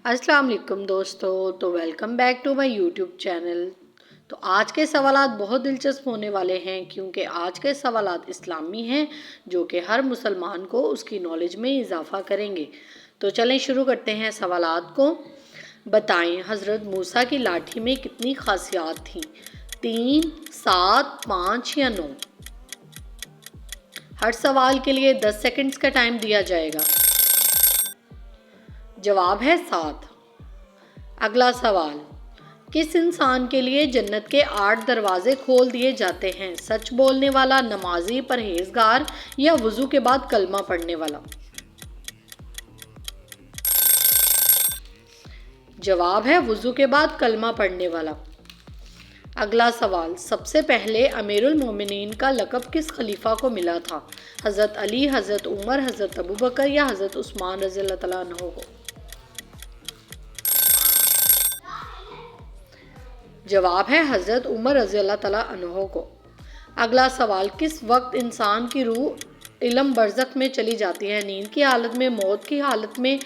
अस्सलाम वालेकुम दोस्तों, तो welcome back to my YouTube channel. तो आज के सवालात बहुत दिलचस्प होने वाले हैं क्योंकि आज के सवालात इस्लामी हैं जो कि हर मुसलमान को उसकी नॉलेज में इजाफ़ा करेंगे। तो चलें शुरू करते हैं सवालात को। बताएं हज़रत मूसा की लाठी में कितनी खासियात थीं? 3, 7, 5 या 9? हर सवाल के लिए 10 सेकंड्स का टाइम दिया जाएगा। जवाब है 7। अगला सवाल, किस इंसान के लिए जन्नत के 8 दरवाजे खोल दिए जाते हैं? सच बोलने वाला, नमाजी, परहेजगार या वुजू के बाद कलमा पढ़ने वाला? जवाब है वुजू के बाद कलमा पढ़ने वाला। अगला सवाल, सबसे पहले अमीरुल मोमिनीन का लक़ब किस खलीफा को मिला था? हज़रत अली, हज़रत उमर, हज़रत अबू बकर या हज़रत उस्मान रज़ी अल्लाह तआला अन्हु को? जवाब है हज़रत उमर रज़ी अल्लाह तआला अन्हु को। अगला सवाल, किस वक्त इंसान की रूह इलम बरज़ख में चली जाती है? नींद की हालत में, मौत की हालत में,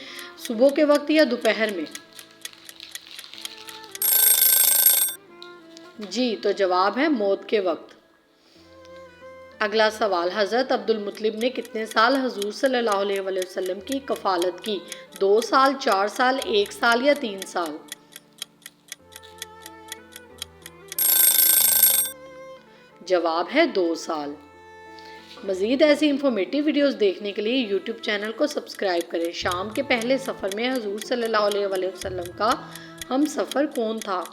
सुबह के वक्त या दोपहर में? जी, तो जवाब है मौत के वक्त। अगला सवाल, हज़रत अब्दुल मुत्तलिब ने कितने साल हुज़ूर सल्लल्लाहु अलैहि वसल्लम की कफ़ालत की? 2 साल, 4 साल, 1 साल या 3 साल? जवाब है 2 साल। मज़ीद ऐसी इंफॉर्मेटिव वीडियोस देखने के लिए यूट्यूब चैनल को सब्सक्राइब करें। शाम के पहले सफ़र में हुज़ूर सल्लल्लाहु अलैहि वसल्लम का हम सफ़र कौन था?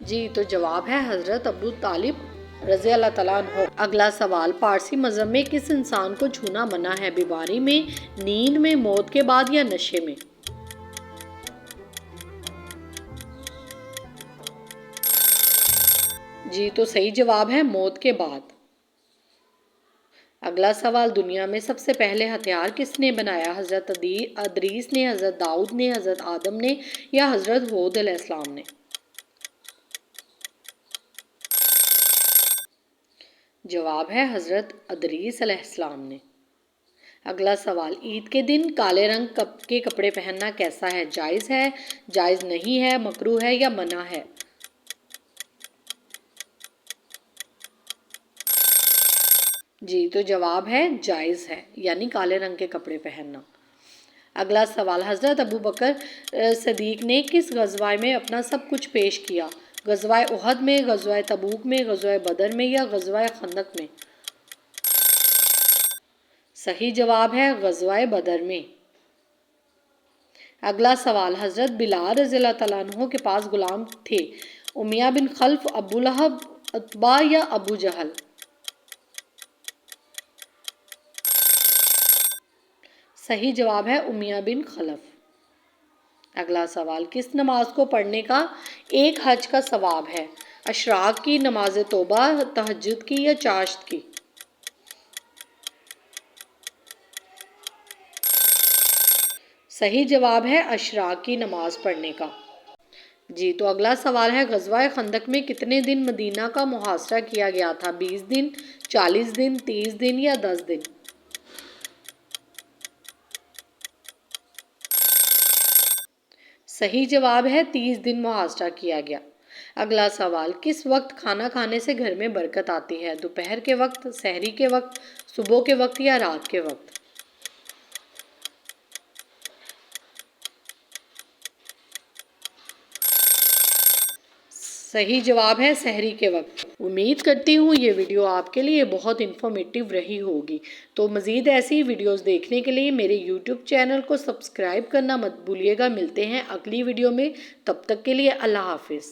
जी, तो जवाब है हज़रत अबू तालिब रज़ी अल्लाह तआला अन्हु। अगला सवाल, पारसी मज़हब में किस इंसान को छूना मना है? बीमारी में, नींद में, मौत के बाद या नशे में? जी, तो सही जवाब है मौत के बाद। अगला सवाल, दुनिया में सबसे पहले हथियार किसने बनाया? हज़रत अदरीस ने, हज़रत दाऊद ने, हज़रत आदम ने या हज़रत हूद अलैहिस्सलाम ने? जवाब है हज़रत अदरीस अलैहिस्सलाम ने। अगला सवाल, ईद के दिन काले रंग के कपड़े पहनना कैसा है? जायज़ है, जायज़ नहीं है, मकरूह है या मना है? जी, तो जवाब है जायज़ है, यानी काले रंग के कपड़े पहनना। अगला सवाल, हज़रत अबू बकर सदीक ने किस गज़वा में अपना सब कुछ पेश किया? गज़वा उहद में, गज़वा तबूक में, गज़वा बदर में या गज़वा खंदक में? सही जवाब है गज़वा बदर में। अगला सवाल, हज़रत बिलाल रज़ी अल्लाह तआला अन्हु के पास गुलाम थे? उमैया बिन खल्फ, अबू लहब, उतबा या अबू जहल? सही जवाब है उमैया बिन खलफ। अगला सवाल, किस नमाज को पढ़ने का एक हज का सवाब है? अशराक की, नमाज तौबा, तहज्जुद की या चाश्त की? सही जवाब है अशराक की नमाज पढ़ने का। जी, तो अगला सवाल है, गज़वा खंदक में कितने दिन मदीना का मुहासरा किया गया था? 20 दिन, 40 दिन, 30 दिन या 10 दिन? सही जवाब है 30 दिन मुहासरा किया गया। अगला सवाल, किस वक्त खाना खाने से घर में बरकत आती है? दोपहर के वक्त, सहरी के वक्त, सुबह के वक्त या रात के वक्त? सही जवाब है सहरी के वक्त। उम्मीद करती हूँ ये वीडियो आपके लिए बहुत इन्फॉर्मेटिव रही होगी। तो मज़ीद ऐसी वीडियोस देखने के लिए मेरे यूट्यूब चैनल को सब्सक्राइब करना मत भूलिएगा। मिलते हैं अगली वीडियो में, तब तक के लिए अल्लाह हाफिज़।